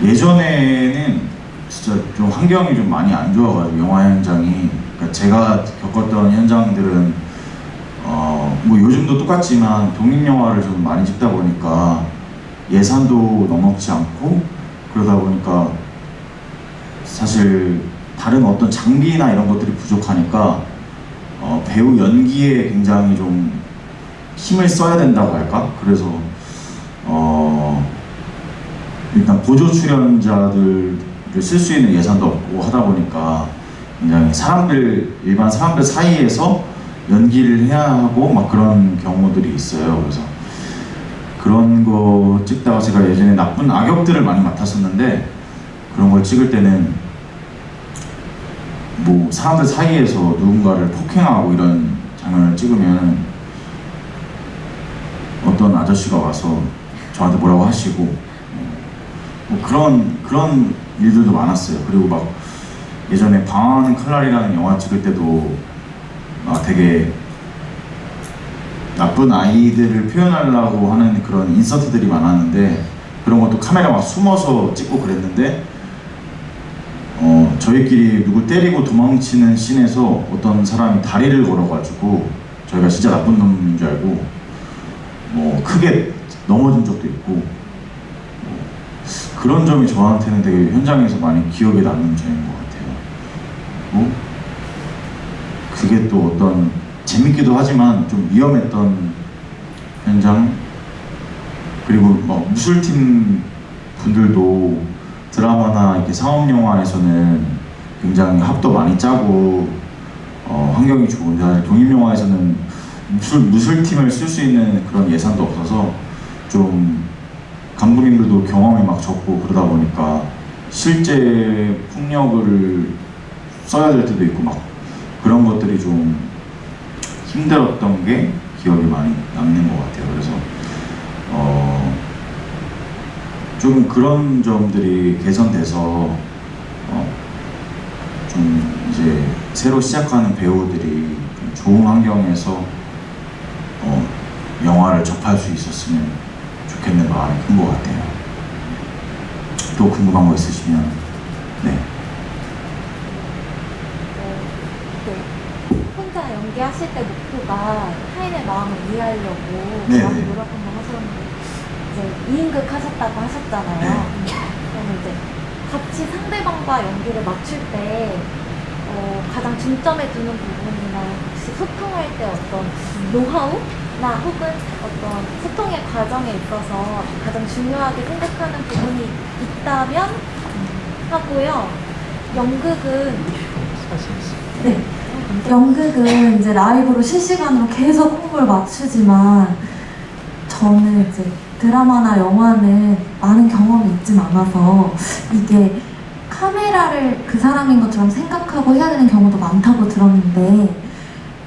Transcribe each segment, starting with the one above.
예전에는 진짜 좀 환경이 좀 많이 안 좋아가지고 영화 현장이, 그러니까 제가 겪었던 현장들은 뭐 요즘도 똑같지만 독립 영화를 좀 많이 찍다 보니까 예산도 넉넉지 않고, 그러다 보니까 사실 다른 어떤 장비나 이런 것들이 부족하니까 배우 연기에 굉장히 좀 힘을 써야 된다고 할까? 그래서 일단 보조 출연자들을 쓸 수 있는 예산도 없고 하다 보니까 굉장히 일반 사람들 사이에서 연기를 해야 하고 막 그런 경우들이 있어요. 그래서 그런 거 찍다가 제가 예전에 나쁜 악역들을 많이 맡았었는데, 그런 걸 찍을 때는 뭐 사람들 사이에서 누군가를 폭행하고 이런 장면을 찍으면 어떤 아저씨가 와서 저한테 뭐라고 하시고, 뭐 그런 일들도 많았어요. 그리고 막 예전에 방황하는 칼날이라는 영화 찍을 때도 되게 나쁜 아이들을 표현하려고 하는 그런 인서트들이 많았는데, 그런 것도 카메라 막 숨어서 찍고 그랬는데, 저희끼리 누구 때리고 도망치는 씬에서 어떤 사람이 다리를 걸어가지고 저희가 진짜 나쁜 놈인 줄 알고 뭐 크게 넘어진 적도 있고, 그런 점이 저한테는 되게 현장에서 많이 기억에 남는 점인 것 같아요. 그게 또 어떤 재밌기도 하지만 좀 위험했던 현장, 그리고 뭐 무술팀 분들도 드라마나 이렇게 상업 영화에서는 굉장히 합도 많이 짜고 환경이 좋은데, 독립 영화에서는 무술팀을 쓸 수 있는 그런 예산도 없어서 좀 감독님들도 경험이 막 적고 그러다 보니까 실제 폭력을 써야 될 때도 있고 막 그런 것들이 좀 힘들었던 게 기억에 많이 남는 것 같아요. 그래서 좀 그런 점들이 개선돼서 좀 이제 새로 시작하는 배우들이 좀 좋은 환경에서 영화를 접할 수 있었으면 좋겠는 마음이 큰 것 같아요. 또 궁금한 거 있으시면. 네. 혼자 연기하실 때 목표가 타인의 마음을 이해하려고 네. 많이 노력한다고 하셨는데, 이제 2인극 하셨다고 하셨잖아요. 네. 그러면 이제 같이 상대방과 연기를 맞출 때 가장 중점에 두는 부분이나 혹시 소통할 때 어떤 노하우나 혹은 어떤 소통의 과정에 있어서 가장 중요하게 생각하는 부분이 있다면 하고요. 연극은 네. 연극은 이제 라이브로 실시간으로 계속 호흡을 맞추지만, 저는 이제 드라마나 영화는 많은 경험이 있진 않아서 이게 카메라를 그 사람인 것처럼 생각하고 해야 되는 경우도 많다고 들었는데,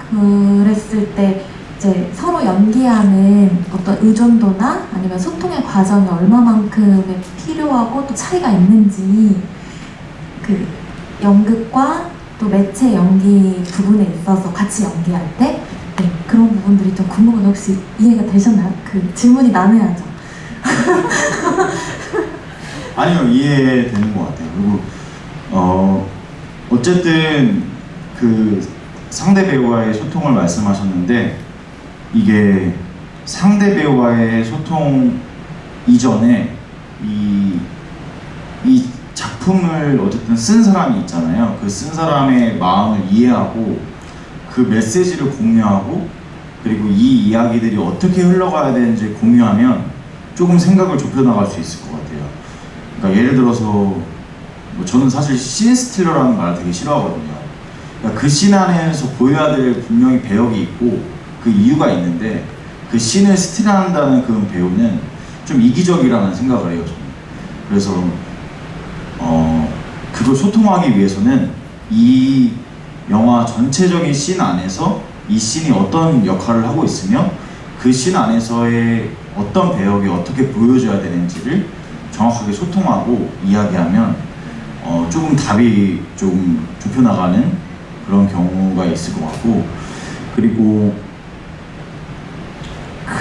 그랬을 때 이제 서로 연기하는 어떤 의존도나 아니면 소통의 과정이 얼마만큼의 필요하고 또 차이가 있는지, 그 연극과 또 매체 연기 부분에 있어서 같이 연기할 때 그런 부분들이 좀 궁금한데, 혹시 이해가 되셨나요? 그 질문이 나눠야죠. 아니요, 이해되는 것 같아요. 그리고 어쨌든 그 상대 배우와의 소통을 말씀하셨는데, 이게 상대 배우와의 소통 이전에 이 작품을 어쨌든 쓴 사람이 있잖아요. 그 쓴 사람의 마음을 이해하고 그 메시지를 공유하고, 그리고 이 이야기들이 어떻게 흘러가야 되는지 공유하면 조금 생각을 좁혀나갈 수 있을 것 같아요. 그러니까 예를 들어서 뭐 저는 사실 씬 스틸러라는 말을 되게 싫어하거든요. 그러니까 그 씬 안에서 보여야 될 분명히 배역이 있고 그 이유가 있는데, 그 씬을 스틸한다는 그 배우는 좀 이기적이라는 생각을 해요, 저는. 그래서 그걸 소통하기 위해서는 이 영화 전체적인 씬 안에서 이 씬이 어떤 역할을 하고 있으며 그 씬 안에서의 어떤 배역이 어떻게 보여줘야 되는지를 정확하게 소통하고 이야기하면 조금 답이 좀 좁혀나가는 그런 경우가 있을 것 같고, 그리고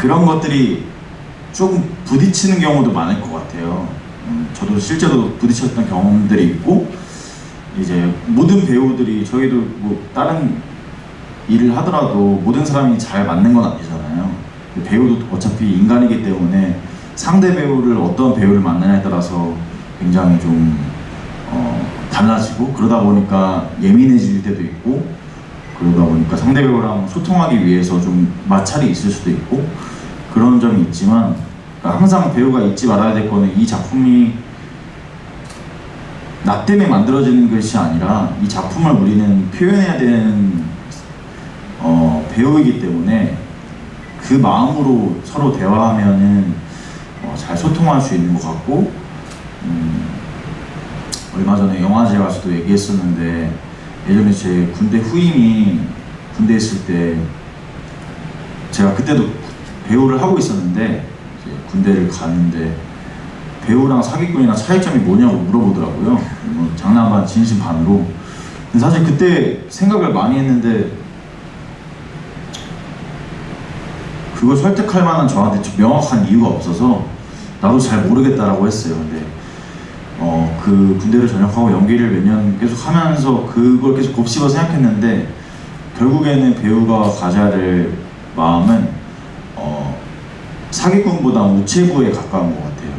그런 것들이 조금 부딪히는 경우도 많을 것 같아요. 저도 실제로 부딪혔던 경험들이 있고 이제 모든 배우들이 저희도 뭐 다른 일을 하더라도 모든 사람이 잘 맞는 건 아니잖아요. 배우도 어차피 인간이기 때문에 상대 배우를 어떤 배우를 만나냐에 따라서 굉장히 좀 달라지고 그러다 보니까 예민해질 때도 있고 그러다 보니까 상대 배우랑 소통하기 위해서 좀 마찰이 있을 수도 있고 그런 점이 있지만 그러니까 항상 배우가 잊지 말아야 될 거는 이 작품이 나 때문에 만들어지는 것이 아니라 이 작품을 우리는 표현해야 되는 배우이기 때문에 그 마음으로 서로 대화하면은 잘 소통할 수 있는 것 같고 얼마 전에 영화제 가서도 얘기했었는데 예전에 제 군대 후임이 군대 있을 때 제가 그때도 배우를 하고 있었는데 이제 군대를 갔는데 배우랑 사기꾼이랑 차이점이 뭐냐고 물어보더라고요. 뭐 장난 반 진심 반으로. 근데 사실 그때 생각을 많이 했는데 그걸 설득할 만한 저한테 명확한 이유가 없어서 나도 잘 모르겠다라고 했어요. 근데 그 군대를 전역하고 연기를 몇 년 계속 하면서 그걸 계속 곱씹어 생각했는데 결국에는 배우가 가져야 될 마음은 사기꾼보다 우체부에 가까운 것 같아요.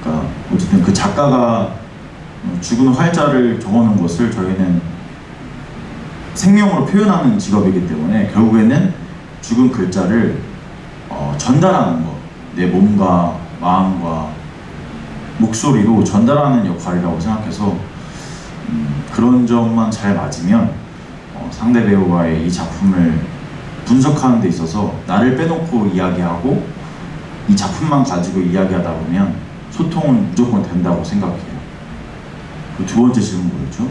그러니까 어쨌든 그 작가가 죽은 활자를 적어놓은 것을 저희는 생명으로 표현하는 직업이기 때문에 결국에는 죽은 글자를 전달하는 것, 내 몸과 마음과 목소리로 전달하는 역할이라고 생각해서 그런 점만 잘 맞으면 상대 배우와의 이 작품을 분석하는 데 있어서 나를 빼놓고 이야기하고 이 작품만 가지고 이야기하다 보면 소통은 무조건 된다고 생각해요. 그 두 번째 질문 뭐였죠?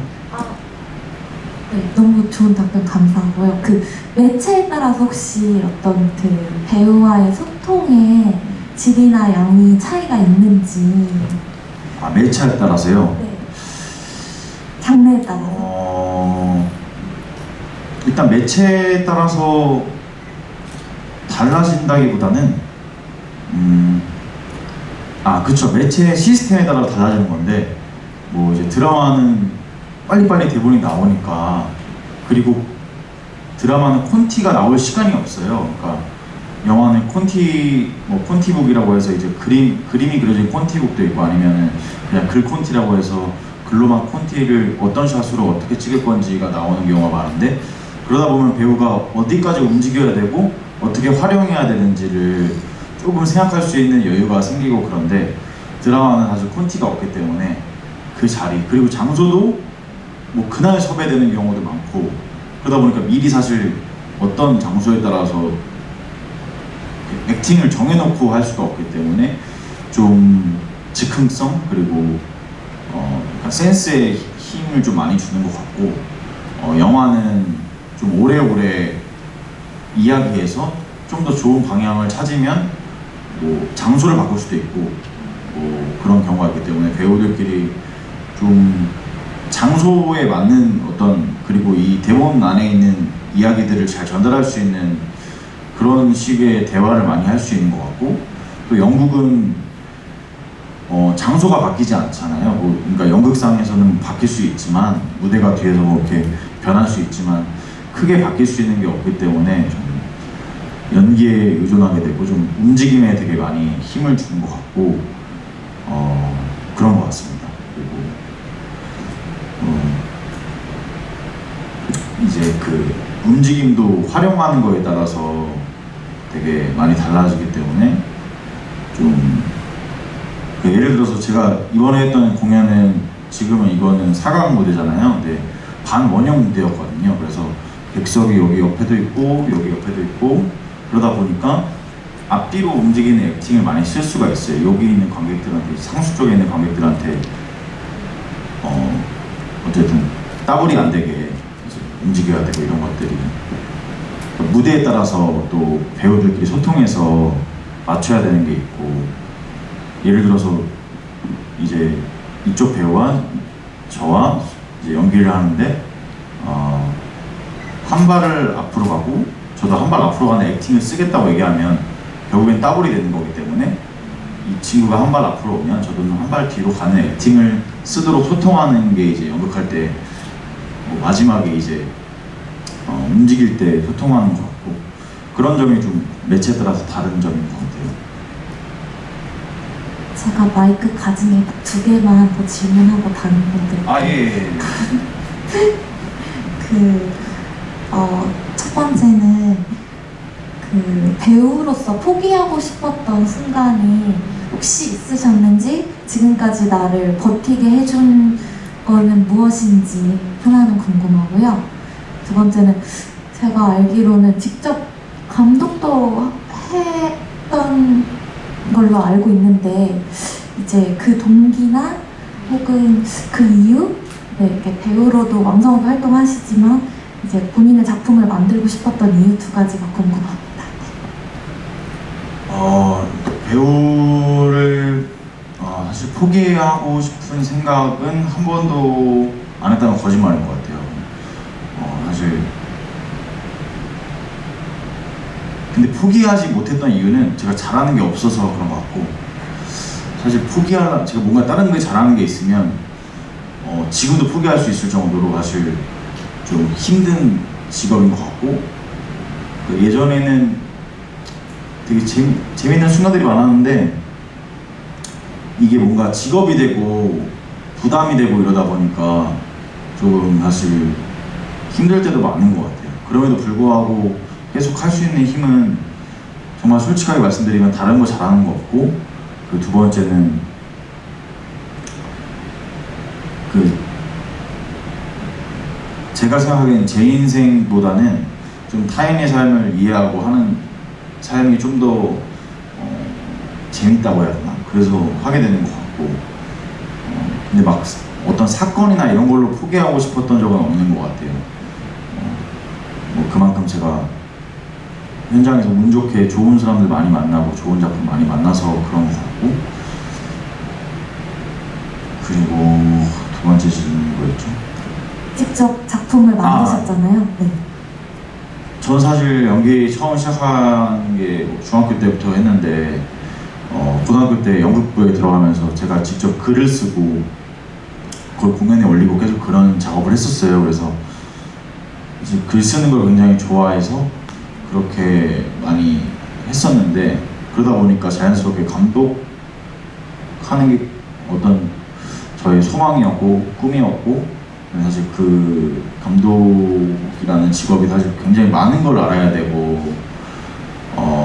네, 너무 좋은 답변 감사하고요. 그 매체에 따라서 혹시 어떤 그 배우와의 소통의 질이나 양이 차이가 있는지. 매체에 따라서요? 네. 장르에 따라서. 일단 매체에 따라서 달라진다기보다는 그쵸. 매체 시스템에 따라 달라지는 건데 뭐 이제 드라마는 빨리빨리 대본이 나오니까 그리고 드라마는 콘티가 나올 시간이 없어요. 그러니까 영화는 콘티북이라고 해서 이제 그림이 그려진 콘티북도 있고 아니면은 그냥 글 콘티라고 해서 글로만 콘티를 어떤 샷으로 어떻게 찍을 건지가 나오는 경우가 많은데 그러다 보면 배우가 어디까지 움직여야 되고 어떻게 활용해야 되는지를 조금 생각할 수 있는 여유가 생기고 그런데 드라마는 사실 콘티가 없기 때문에 그 자리 그리고 장소도 뭐 그날 섭외되는 경우도 많고 그러다 보니까 미리 사실 어떤 장소에 따라서 액팅을 정해놓고 할 수가 없기 때문에 좀 즉흥성 그리고 약간 센스에 힘을 좀 많이 주는 것 같고 영화는 좀 오래오래 이야기해서 좀 더 좋은 방향을 찾으면 뭐 장소를 바꿀 수도 있고 뭐 그런 경우가 있기 때문에 배우들끼리 좀 장소에 맞는 어떤 그리고 이 대본 안에 있는 이야기들을 잘 전달할 수 있는 그런 식의 대화를 많이 할 수 있는 것 같고 또 영국은 장소가 바뀌지 않잖아요. 그러니까 연극상에서는 바뀔 수 있지만 무대가 뒤에서 그렇게 변할 수 있지만 크게 바뀔 수 있는 게 없기 때문에 좀 연기에 의존하게 되고 좀 움직임에 되게 많이 힘을 주는 것 같고 그런 것 같습니다. 그리고 이제 그 움직임도 활용하는 거에 따라서 되게 많이 달라지기 때문에 좀 예를 들어서 제가 이번에 했던 공연은 지금은 이거는 4강 무대잖아요. 근데 반원형 무대였거든요. 그래서 객석이 여기 옆에도 있고 여기 옆에도 있고 그러다 보니까 앞뒤로 움직이는 액팅을 많이 쓸 수가 있어요. 여기 있는 관객들한테 상수 쪽에 있는 관객들한테 어쨌든 따블이 안 되게 움직여야 되고 이런 것들이 무대에 따라서 또 배우들끼리 소통해서 맞춰야 되는 게 있고 예를 들어서 이제 이쪽 배우와 저와 이제 연기를 하는데 한 발을 앞으로 가고 저도 한 발 앞으로 가는 액팅을 쓰겠다고 얘기하면 결국엔 따블이 되는 거기 때문에 친구가 한 발 앞으로 오면 저도 한 발 뒤로 가는 액팅을 쓰도록 소통하는 게 이제 연극할 때 마지막에 이제 움직일 때 소통하는 것 같고, 그런 점이 좀 매체에 따라서 다른 점인 것 같아요. 제가 마이크 가진에 딱 2개만 더 질문하고 다른 분들. 예. 첫 번째는 배우로서 포기하고 싶었던 순간이 혹시 있으셨는지, 지금까지 나를 버티게 해준 거는 무엇인지 하나는 궁금하고요. 두 번째는 제가 알기로는 직접 감독도 했던 걸로 알고 있는데, 이제 그 동기나 혹은 그 이유, 이렇게 배우로도 왕성하게 활동하시지만 이제 본인의 작품을 만들고 싶었던 이유 2가지가 궁금합니다. 배우를 사실 포기하고 싶은 생각은 한 번도 안 했다는 건 거짓말인 것 같아요. 사실 근데 포기하지 못했던 이유는 제가 잘하는 게 없어서 그런 것 같고, 사실 제가 뭔가 다른 게 잘하는 게 있으면 지금도 포기할 수 있을 정도로 사실 좀 힘든 직업인 것 같고, 예전에는 되게 재밌는 순간들이 많았는데 이게 뭔가 직업이 되고 부담이 되고 이러다 보니까 좀 사실 힘들 때도 많은 것 같아요. 그럼에도 불구하고 계속 할 수 있는 힘은 정말 솔직하게 말씀드리면 다른 거 잘하는 거 없고, 그 2번째는 제가 생각하기엔 제 인생보다는 좀 타인의 삶을 이해하고 하는 삶이 좀 더 재밌다고 해야 되나? 그래서 하게 되는 것 같고, 근데 막 어떤 사건이나 이런 걸로 포기하고 싶었던 적은 없는 것 같아요. 그만큼 제가 현장에서 운 좋게 좋은 사람들 많이 만나고 좋은 작품 많이 만나서 그런 것 같고, 그리고 2번째 질문이 뭐였죠? 직접 작품을 만드셨잖아요. 네. 전 사실 연기 처음 시작한 게 중학교 때부터 했는데, 고등학교 때 연극부에 들어가면서 제가 직접 글을 쓰고 그걸 공연에 올리고 계속 그런 작업을 했었어요. 그래서 이제 글 쓰는 걸 굉장히 좋아해서 그렇게 많이 했었는데, 그러다 보니까 자연스럽게 감독하는 게 어떤 저의 소망이었고 꿈이었고, 사실 그 감독이라는 직업이 사실 굉장히 많은 걸 알아야 되고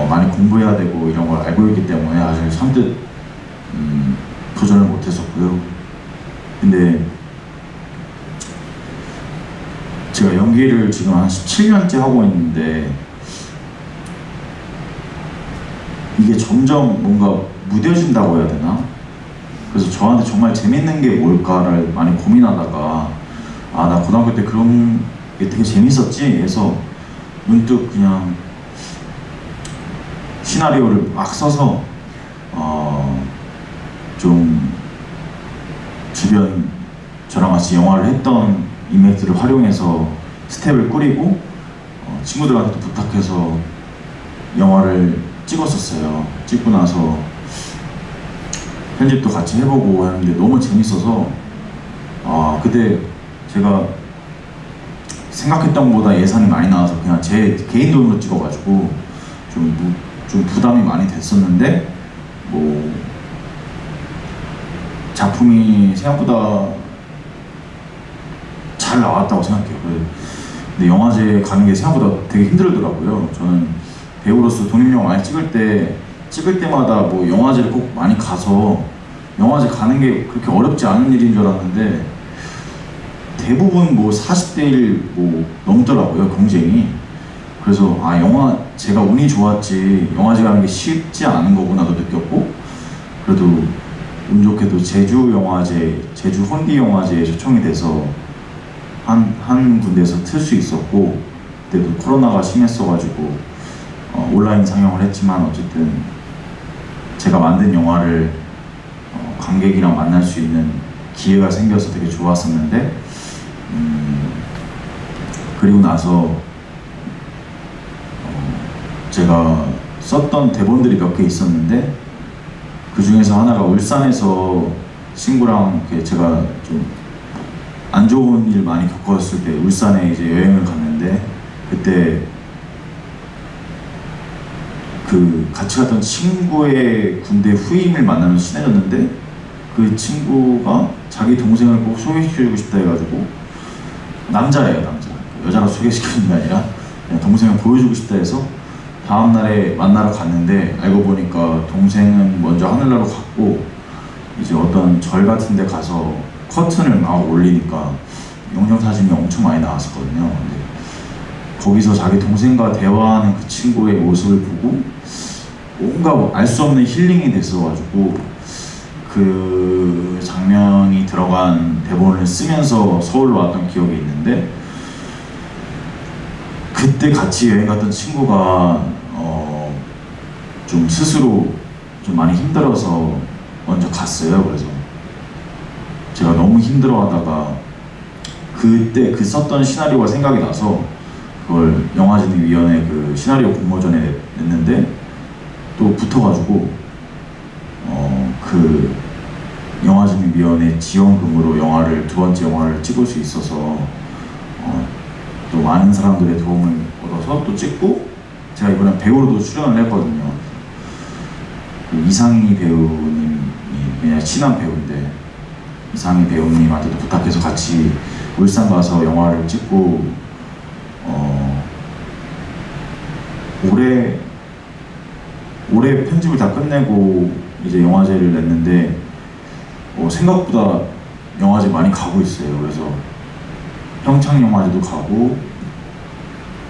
많이 공부해야 되고 이런 걸 알고 있기 때문에 사실 선뜻 도전을 못 했었고요. 근데 제가 연기를 지금 한 17년째 하고 있는데 이게 점점 뭔가 무뎌진다고 해야 되나? 그래서 저한테 정말 재밌는 게 뭘까를 많이 고민하다가 나 고등학교 때 그런 게 되게 재밌었지 해서 문득 그냥 시나리오를 막 써서 좀 주변 저랑 같이 영화를 했던 인맥들을 활용해서 스텝을 꾸리고 친구들한테도 부탁해서 영화를 찍었었어요. 찍고 나서 편집도 같이 해보고 했는데 너무 재밌어서 그때 제가 생각했던 것보다 예산이 많이 나와서 그냥 제 개인 돈으로 찍어가지고 좀 부담이 많이 됐었는데, 뭐 작품이 생각보다 잘 나왔다고 생각해요. 근데 영화제 가는 게 생각보다 되게 힘들더라고요. 저는 배우로서 독립영화 많이 찍을 때마다 뭐 영화제를 꼭 많이 가서 영화제 가는 게 그렇게 어렵지 않은 일인 줄 알았는데 대부분 뭐 40대 1 뭐 넘더라고요, 경쟁이. 그래서 제가 운이 좋았지 영화제 가는 게 쉽지 않은 거구나도 느꼈고, 그래도 운 좋게도 제주 혼디 영화제에 초청이 돼서 한 군데에서 틀 수 있었고, 그때도 코로나가 심했어가지고 온라인 상영을 했지만 어쨌든 제가 만든 영화를 관객이랑 만날 수 있는 기회가 생겨서 되게 좋았었는데, 그리고 나서 제가 썼던 대본들이 몇 개 있었는데 그 중에서 하나가 울산에서 친구랑 이렇게 제가 좀 안 좋은 일 많이 겪었을 때 울산에 이제 여행을 갔는데, 그때 그 같이 갔던 친구의 군대 후임을 만나면서 친해졌는데, 그 친구가 자기 동생을 꼭 소개시켜주고 싶다 해가지고, 남자예요, 남자. 여자가 소개시켜주는 게 아니라 그냥 동생을 보여주고 싶다 해서 다음날에 만나러 갔는데, 알고 보니까 동생은 먼저 하늘나라로 갔고, 이제 어떤 절 같은 데 가서 커튼을 막 올리니까 영상사진이 엄청 많이 나왔었거든요. 근데 거기서 자기 동생과 대화하는 그 친구의 모습을 보고 뭔가 알 수 없는 힐링이 됐어가지고, 그 장면이 들어간 대본을 쓰면서 서울로 왔던 기억이 있는데, 그때 같이 여행 갔던 친구가 좀 스스로 좀 많이 힘들어서 먼저 갔어요. 그래서 제가 너무 힘들어하다가 그때 그 썼던 시나리오가 생각이 나서 그걸 영화진흥위원회 그 시나리오 공모전에 냈는데 또 붙어가지고 그 영화진흥위원회 지원금으로 영화를 두 번째 영화를 찍을 수 있어서 또 많은 사람들의 도움을 얻어서 또 찍고, 제가 이번에 배우로도 출연을 했거든요. 그 이상희 배우님이 그냥 친한 배우인데, 이상희 배우님한테도 부탁해서 같이 울산 가서 영화를 찍고, 올해 편집을 다 끝내고 이제 영화제를 냈는데, 생각보다 영화제 많이 가고 있어요. 그래서 평창 영화제도 가고,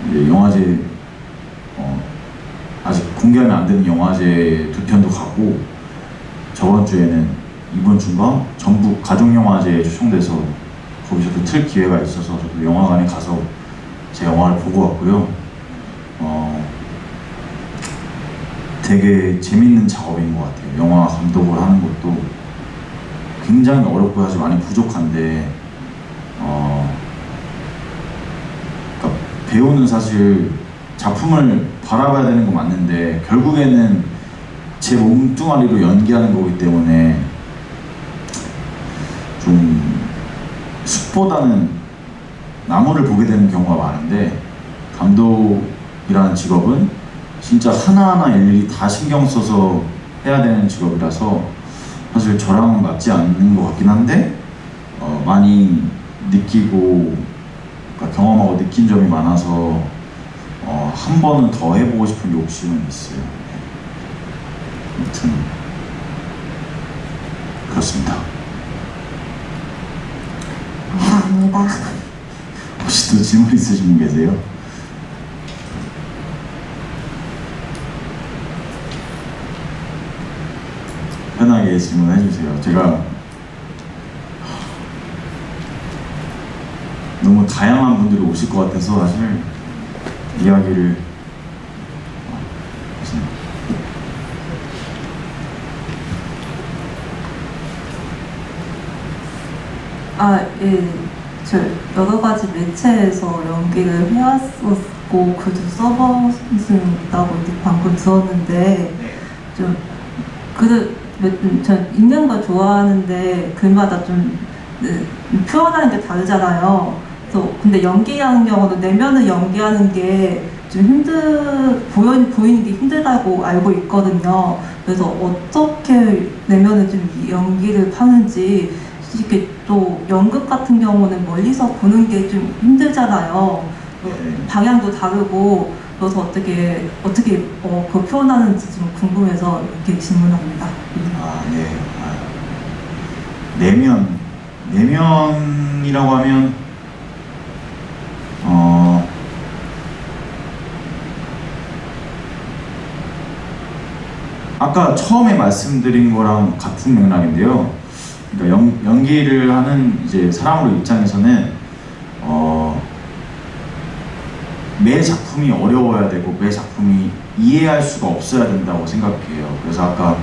이제 영화제 아직 공개하면 안 되는 영화제 2편도 가고, 저번 주에는 이번 주인가 전북 가족영화제에 초청돼서 거기서도 틀 기회가 있어서 저도 영화관에 가서 제 영화를 보고 왔고요. 되게 재밌는 작업인 것 같아요. 영화 감독을 하는 것도 굉장히 어렵고 사실 많이 부족한데, 그러니까 배우는 사실 작품을 바라봐야 되는 거 맞는데 결국에는 제 몸뚱아리로 연기하는 거기 때문에 좀 숲보다는 나무를 보게 되는 경우가 많은데, 감독이라는 직업은 진짜 하나하나 일일이 다 신경 써서 해야 되는 직업이라서 사실 저랑은 맞지 않는 것 같긴 한데, 많이 느끼고, 그러니까 경험하고 느낀 점이 많아서 한 번은 더 해보고 싶은 욕심은 있어요. 아무튼 그렇습니다. 감사합니다. 혹시 또 질문 있으신 분 계세요? 편하게 질문해 주세요. 제가 너무 다양한 분들이 오실 것 같아서 사실 이야기를 예. 저 여러 가지 매체에서 연기를 해왔었고 글도 써보신다고 이제 방금 들었는데, 좀 전 읽는 거 좋아하는데 글마다 좀 표현하는 게 다르잖아요. 그래서 근데 연기하는 경우도 내면을 연기하는 게 좀 보이는 게 힘들다고 알고 있거든요. 그래서 어떻게 내면을 좀 연기를 파는지, 이렇게 또 연극 같은 경우는 멀리서 보는 게 좀 힘들잖아요. 방향도 다르고, 그래서 어떻게 그 표현하는지 좀 궁금해서 이렇게 질문합니다. 네. 내면이라고 하면 아까 처음에 말씀드린 거랑 같은 맥락인데요. 그러니까 연기를 하는 이제 사람으로 입장에서는 매 작품이 어려워야 되고 매 작품이 이해할 수가 없어야 된다고 생각해요. 그래서 아까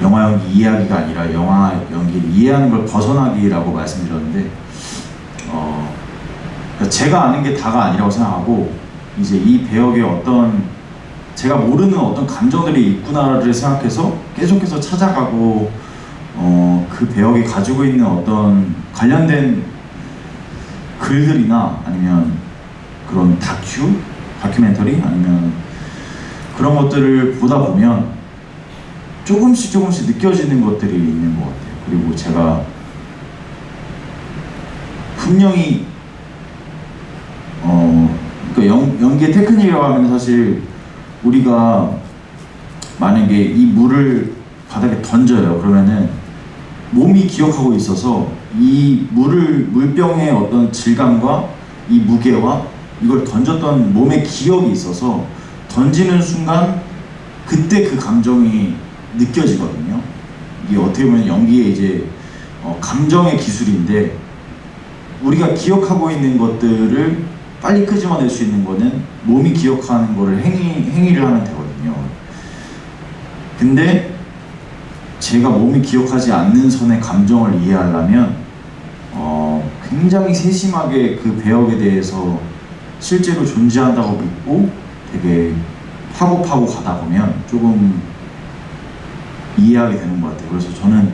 영화 연기 이해하기가 아니라 영화 연기를 이해하는 걸 벗어나기라고 말씀드렸는데, 그러니까 제가 아는 게 다가 아니라고 생각하고, 이제 이 배역의 어떤 제가 모르는 어떤 감정들이 있구나를 생각해서 계속해서 찾아가고 그 배역이 가지고 있는 어떤 관련된 글들이나 아니면 그런 다큐멘터리 아니면 그런 것들을 보다 보면 조금씩 느껴지는 것들이 있는 것 같아요. 그리고 제가 분명히 그러니까 연기의 테크닉이라고 하면 사실 우리가 만약에 이 물을 바닥에 던져요. 그러면은 몸이 기억하고 있어서 이 물병의 어떤 질감과 이 무게와 이걸 던졌던 몸의 기억이 있어서 던지는 순간 그때 그 감정이 느껴지거든요. 이게 어떻게 보면 연기의 이제 감정의 기술인데 우리가 기억하고 있는 것들을 빨리 끄집어낼 수 있는 거는 몸이 기억하는 거를 행위를 하면 되거든요. 근데 제가 몸이 기억하지 않는 선의 감정을 이해하려면 굉장히 세심하게 그 배역에 대해서 실제로 존재한다고 믿고 되게 파고 가다 보면 조금 이해하게 되는 것 같아요. 그래서 저는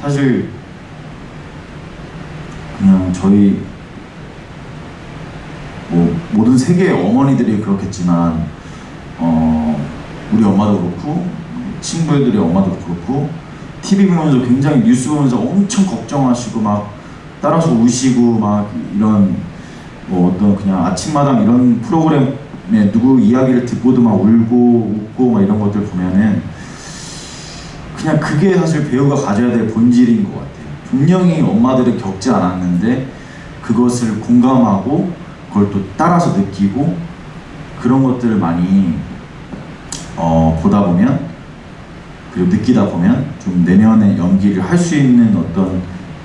사실 그냥 저희 모든 세계의 어머니들이 그렇겠지만 우리 엄마도 그렇고 친구들의 엄마도 그렇고 TV 보면서 굉장히 뉴스 보면서 엄청 걱정하시고 막 따라서 우시고 막 이런 어떤 그냥 아침마당 이런 프로그램에 누구 이야기를 듣고도 막 울고 웃고 막 이런 것들 보면은 그냥 그게 사실 배우가 가져야 될 본질인 것 같아요. 분명히 엄마들은 겪지 않았는데 그것을 공감하고 그걸 또 따라서 느끼고 그런 것들을 많이 보다 보면 그리고 느끼다 보면 좀 내면의 연기를 할 수 있는 어떤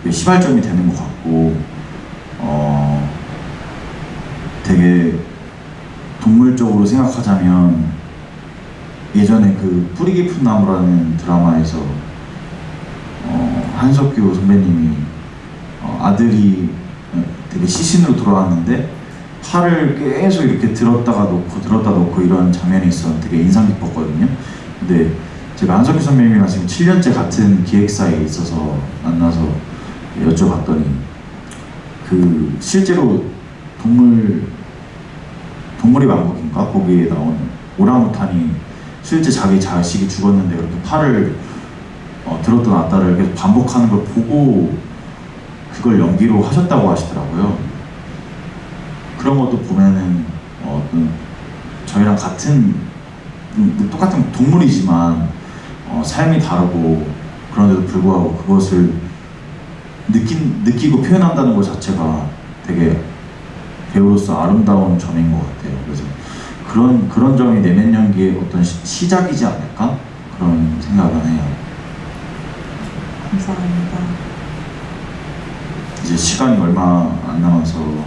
시발점이 되는 것 같고 되게 동물적으로 생각하자면 예전에 그 뿌리 깊은 나무라는 드라마에서 한석규 선배님이 아들이 되게 시신으로 돌아왔는데 팔을 계속 이렇게 들었다 놓고 이런 장면이 있었는데 되게 인상 깊었거든요. 근데 제가 한석규 선배님이랑 지금 7년째 같은 기획사에 있어서 만나서 여쭤봤더니 그 실제로 동물의 왕국인가? 거기에 나오는 오랑우탄이 실제 자기 자식이 죽었는데 그렇게 팔을 들었다 놨다를 계속 반복하는 걸 보고 그걸 연기로 하셨다고 하시더라고요. 그런 것도 보면은 저희랑 같은 똑같은 동물이지만 삶이 다르고 그런데도 불구하고 그것을 느끼고 표현한다는 것 자체가 되게 배우로서 아름다운 점인 것 같아요. 그래서 그런 점이 내면 연기의 어떤 시작이지 않을까? 그런 생각은 해요. 감사합니다. 이제 시간이 얼마 안 남아서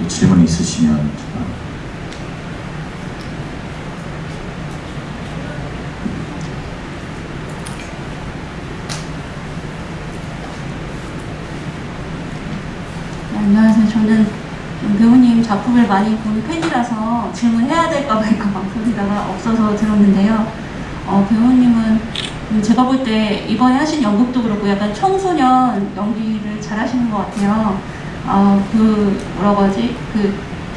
질문 있으시면 제가 안녕하세요. 저는 좀 배우님 작품을 많이 본 팬이라서 질문해야 될까 말까 망설이다가 없어서 들었는데요. 배우님은 제가 볼 때 이번에 하신 연극도 그렇고 약간 청소년 연기를 잘 하시는 것 같아요. 뭐라고 하지?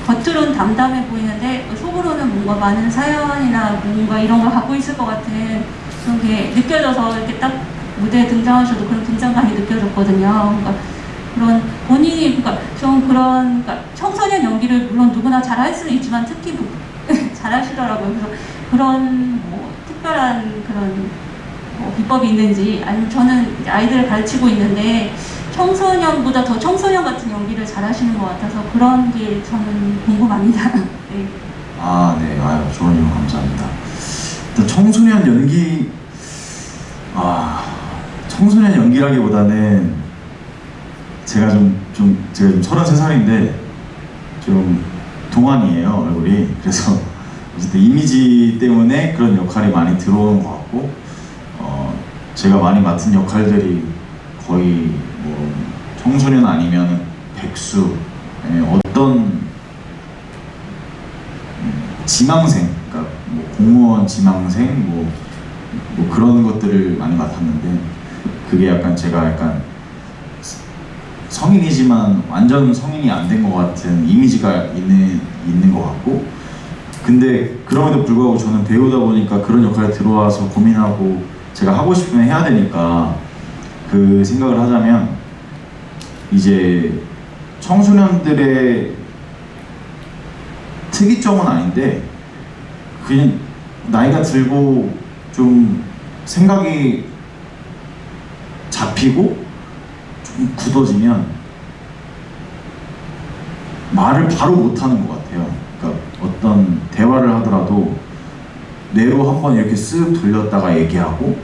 겉으로는 담담해 보이는데 속으로는 뭔가 많은 사연이나 뭔가 이런 걸 갖고 있을 것 같은 그런 게 느껴져서 이렇게 딱 무대에 등장하셔도 그런 긴장감이 느껴졌거든요. 그러니까 그런 본인이 그러니까 청소년 연기를 물론 누구나 잘할 수는 있지만 특히 잘하시더라고요. 그래서 그런 특별한 그런 비법이 있는지 아니면 저는 이제 아이들을 가르치고 있는데 청소년보다 더 청소년 같은 연기를 잘하시는 것 같아서 그런 게 저는 궁금합니다. 네. 네. 아유, 좋은 질문 감사합니다. 일단 청소년 연기라기보다는 제가 좀 33살인데 좀 동안이에요, 얼굴이. 그래서 어쨌든 이미지 때문에 그런 역할이 많이 들어오는 것 같고 제가 많이 맡은 역할들이 거의 청소년 아니면 백수 아니면 어떤 지망생, 그러니까 뭐 공무원 지망생 뭐 그런 것들을 많이 맡았는데 그게 약간 제가 약간 성인이지만 완전 성인이 안 된 것 같은 이미지가 있는 것 같고 근데 그럼에도 불구하고 저는 배우다 보니까 그런 역할에 들어와서 고민하고 제가 하고 싶으면 해야 되니까 그 생각을 하자면 이제 청소년들의 특이점은 아닌데 그냥 나이가 들고 좀 생각이 잡히고 좀 굳어지면 말을 바로 못하는 것 같아요. 그러니까 어떤 대화를 하더라도 뇌로 한번 이렇게 쓱 돌렸다가 얘기하고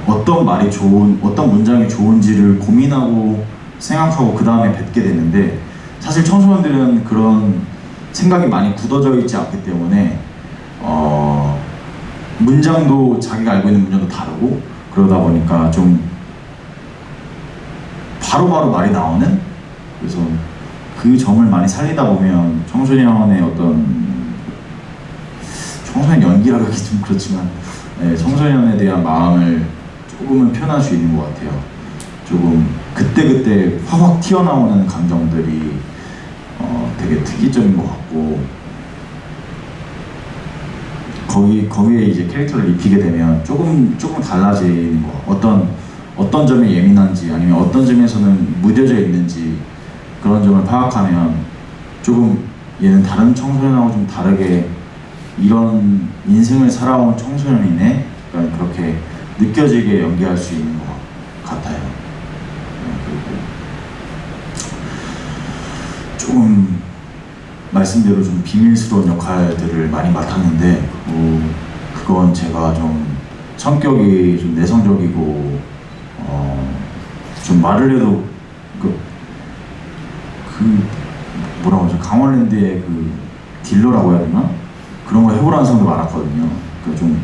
어떤 말이 어떤 문장이 좋은지를 고민하고 생각하고 그 다음에 뱉게 되는데 사실 청소년들은 그런 생각이 많이 굳어져 있지 않기 때문에 문장도 자기가 알고 있는 문장도 다르고 그러다 보니까 좀 바로바로 말이 나오는 그래서 그 점을 많이 살리다 보면 청소년의 청소년 연기라고 하기 좀 그렇지만 네, 청소년에 대한 마음을 조금은 표현할 수 있는 것 같아요. 조금 그때그때 확확 튀어나오는 감정들이 되게 특이점인 것 같고 거기에 이제 캐릭터를 입히게 되면 조금 달라지는 거 어떤 점이 예민한지 아니면 어떤 점에서는 무뎌져 있는지 그런 점을 파악하면 조금 얘는 다른 청소년하고 좀 다르게 이런 인생을 살아온 청소년이네 그러니까 그렇게 느껴지게 연기할 수 있는 것 같아요. 그리고 조금 말씀대로 좀 비밀스러운 역할들을 많이 맡았는데 그건 제가 좀 성격이 좀 내성적이고 좀 말을 해도 뭐라고 하죠? 강원랜드의 그 딜러라고 해야 되나? 그런 걸 해보라는 사람도 많았거든요. 그러니까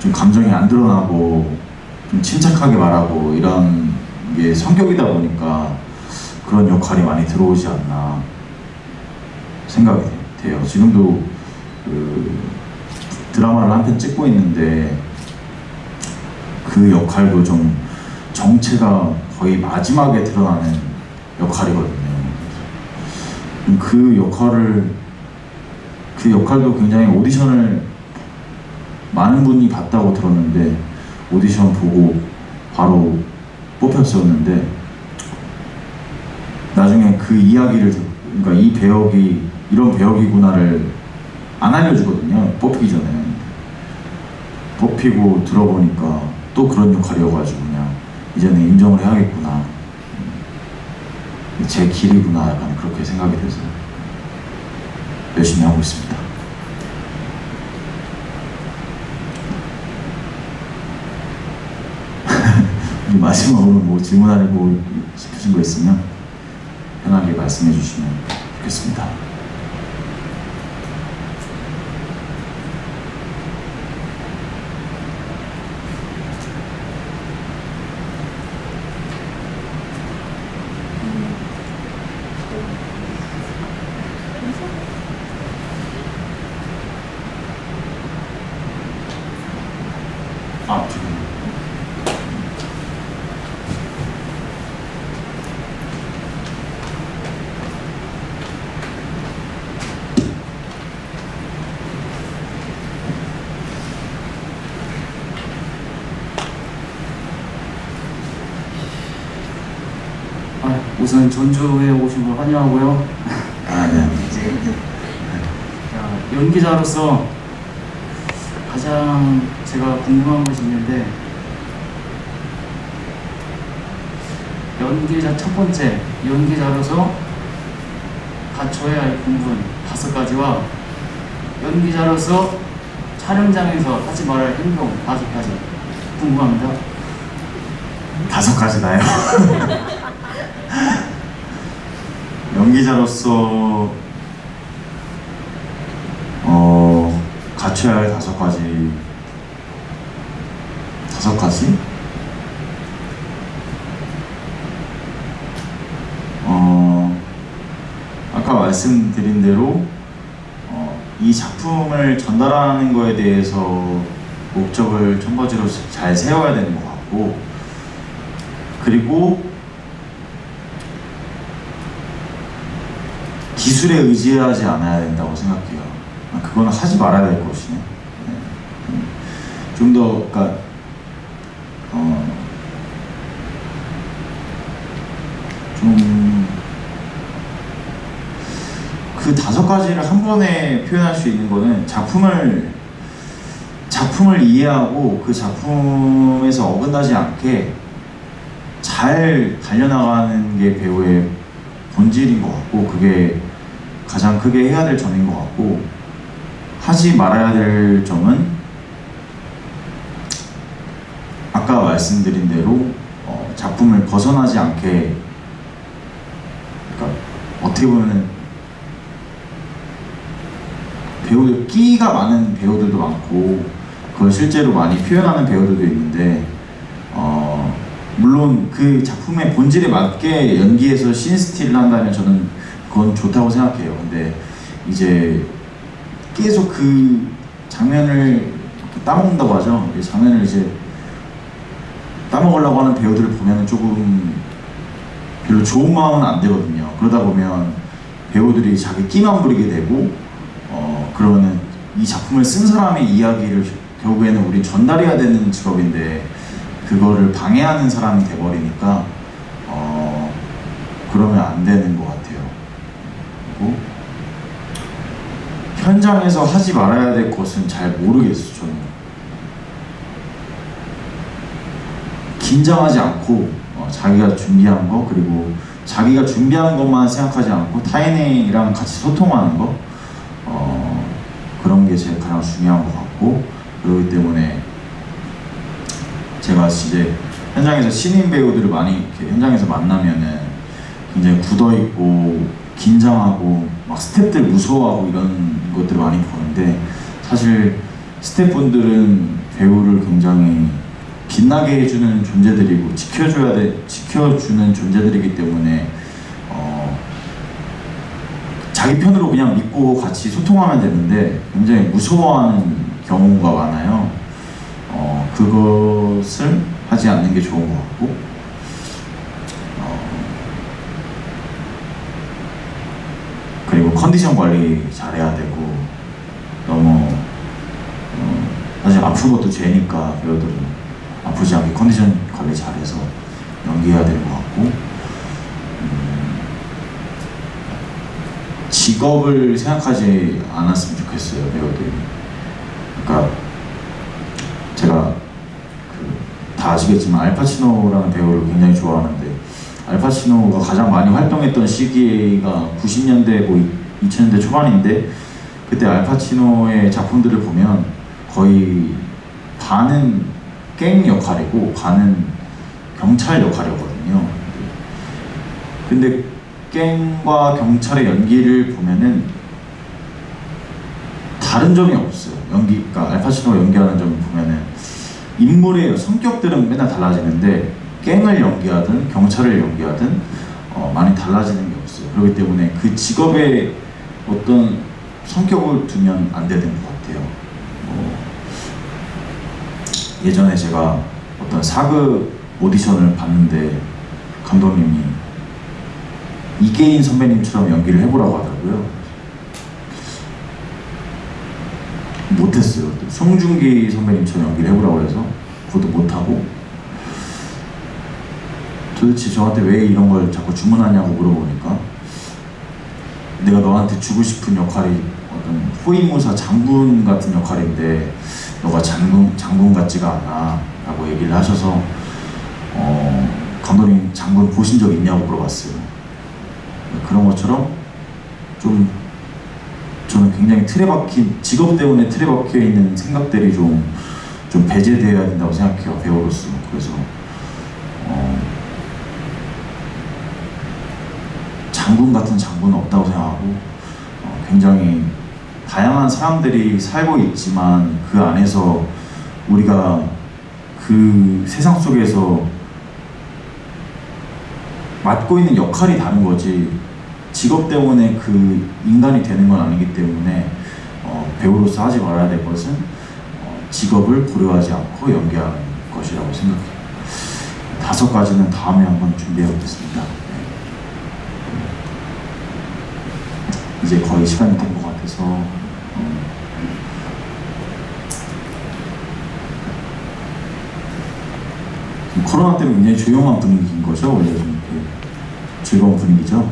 좀 감정이 안 드러나고 좀 침착하게 말하고 이런 게 성격이다 보니까 그런 역할이 많이 들어오지 않나 생각이 돼요. 지금도 그 드라마를 한 편 찍고 있는데 그 역할도 좀 정체가 거의 마지막에 드러나는 역할이거든요. 그 역할도 굉장히 오디션을 많은 분이 봤다고 들었는데 오디션 보고 바로 뽑혔었는데 나중에 그 이야기를 그러니까 이 배역이 이런 배역이구나를 안 알려주거든요. 뽑히기 전에 뽑히고 들어보니까 또 그런 역할이어가지고 그냥 이제는 인정을 해야겠구나 제 길이구나 약간 그렇게 생각이 돼서 열심히 하고 있습니다. 마지막으로 뭐 질문하고 싶으신 거 있으면 편하게 말씀해 주시면 좋겠습니다. 지금 우선 전주에 오신 걸 환영하고요. 네. 연기자로서 가장 제가 궁금한 것이 있는데 첫 번째 연기자로서 갖춰야 할 부분 5가지와 연기자로서 촬영장에서 하지 말아야 할 행동 5가지 궁금합니다. 5가지나요? 연기자로서 갖춰야 할 5가지 아까 말씀드린 대로 이 작품을 전달하는 거에 대해서 목적을 청바지로 잘 세워야 되는 것 같고, 그리고 기술에 의지하지 않아야 된다고 생각해요. 그거는 하지 말아야 될 것이네. 좀 더, 그러니까 좀 그 5가지를 한 번에 표현할 수 있는 거는 작품을 이해하고 그 작품에서 어긋나지 않게 잘 달려나가는 게 배우의 본질인 것 같고, 그게 가장 크게 해야 될 점인 것 같고, 하지 말아야 될 점은 아까 말씀드린 대로 작품을 벗어나지 않게, 그러니까 어떻게 보면 배우들 끼가 많은 배우들도 많고 그걸 실제로 많이 표현하는 배우들도 있는데, 물론 그 작품의 본질에 맞게 연기해서 씬스틸을 한다면 저는 그건 좋다고 생각해요. 근데 이제 계속 그 장면을 따먹는다고 하죠. 이 장면을 이제 따먹으려고 하는 배우들을 보면 조금 별로 좋은 마음은 안 되거든요. 그러다 보면 배우들이 자기 끼만 부리게 되고, 그러면은 이 작품을 쓴 사람의 이야기를 결국에는 우리 전달해야 되는 직업인데 그거를 방해하는 사람이 돼버리니까 그러면 안 되는 것 같아요. 그리고 현장에서 하지 말아야 될 것은 잘 모르겠어요. 저는 긴장하지 않고 자기가 준비한 거, 그리고 자기가 준비한 것만 생각하지 않고 타인이랑 같이 소통하는 거, 그런 게 제일 가장 중요한 것 같고, 그렇기 때문에 제가 이제 현장에서 신인 배우들을 많이 이렇게 현장에서 만나면은 굉장히 굳어있고 긴장하고 막 스태프들 무서워하고 이런 것들을 많이 보는데, 사실 스태프분들은 배우를 굉장히 빛나게 해주는 존재들이고 지켜주는 존재들이기 때문에 자기 편으로 그냥 믿고 같이 소통하면 되는데 굉장히 무서워하는 경우가 많아요. 그것을 하지 않는 게 좋은 것 같고, 그리고 컨디션 관리 잘해야 되고, 너무 사실 아픈 것도 죄니까 배우들은 아프지 않게 컨디션 관리 잘해서 연기해야 될 것 같고, 직업을 생각하지 않았으면 좋겠어요, 배우들이. 그러니까 제가 다 아시겠지만 알파치노라는 배우를 굉장히 좋아하는데, 알파치노가 가장 많이 활동했던 시기가 90년대, 2000년대 초반인데, 그때 알파치노의 작품들을 보면 거의 반은 갱 역할이고 반은 경찰 역할이었거든요. 근데 갱과 경찰의 연기를 보면은 다른 점이 없어요. 그러니까 알파치노가 연기하는 점을 보면은 인물의 성격들은 맨날 달라지는데 갱을 연기하든 경찰을 연기하든 많이 달라지는 게 없어요. 그렇기 때문에 그 직업에 어떤 성격을 두면 안 되는 것 같아요. 예전에 제가 어떤 사극 오디션을 봤는데 감독님이 이계인 선배님처럼 연기를 해보라고 하더라고요. 못했어요. 송중기 선배님처럼 연기를 해보라고 해서 그것도 못하고, 도대체 저한테 왜 이런 걸 자꾸 주문하냐고 물어보니까 내가 너한테 주고 싶은 역할이 어떤 호위무사 장군 같은 역할인데 너가 장군 같지가 않아 라고 얘기를 하셔서 감독님 장군 보신 적 있냐고 물어봤어요. 그런 것처럼 좀 저는 굉장히 틀에 박힌, 직업 때문에 틀에 박혀 있는 생각들이 좀 배제되어야 된다고 생각해요, 배우로서. 그래서 장군 같은 장군은 없다고 생각하고, 굉장히 다양한 사람들이 살고 있지만 그 안에서 우리가 그 세상 속에서 맡고 있는 역할이 다른 거지 직업 때문에 그 인간이 되는 건 아니기 때문에 배우로서 하지 말아야 될 것은 직업을 고려하지 않고 연기하는 것이라고 생각해요. 5가지는 다음에 한번 준비해 보겠습니다. 이제 거의 시간이 된 것 같아서 코로나 때문에 굉장히 조용한 분위기인 거죠. 원래 좀 이렇게 즐거운 분위기죠.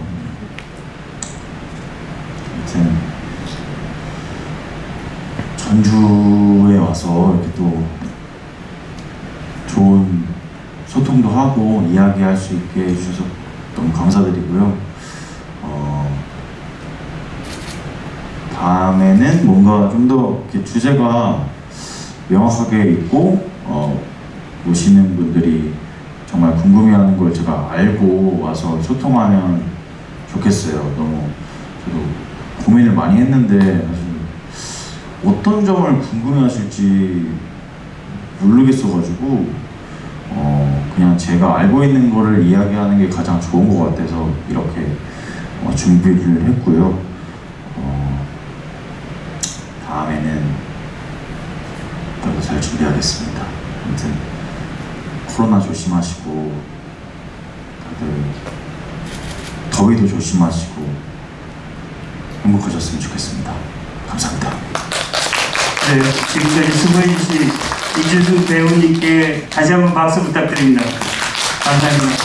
아무튼 전주에 와서 이렇게 또 좋은 소통도 하고 이야기할 수 있게 해주셔서 너무 감사드리고요. 다음에는 뭔가 좀 더 주제가 명확하게 있고 오시는 분들이 정말 궁금해하는 걸 제가 알고 와서 소통하면 좋겠어요. 너무 저도 고민을 많이 했는데 사실 어떤 점을 궁금해하실지 모르겠어가지고 그냥 제가 알고 있는 거를 이야기하는 게 가장 좋은 것 같아서 이렇게 준비를 했고요. 다음에는 더 잘 준비하겠습니다. 아무튼 코로나 조심하시고 다들 더위도 조심하시고 행복하셨으면 좋겠습니다. 감사합니다. 네, 지금까지 수고해주신 이준수 배우님께 다시 한번 박수 부탁드립니다. 감사합니다.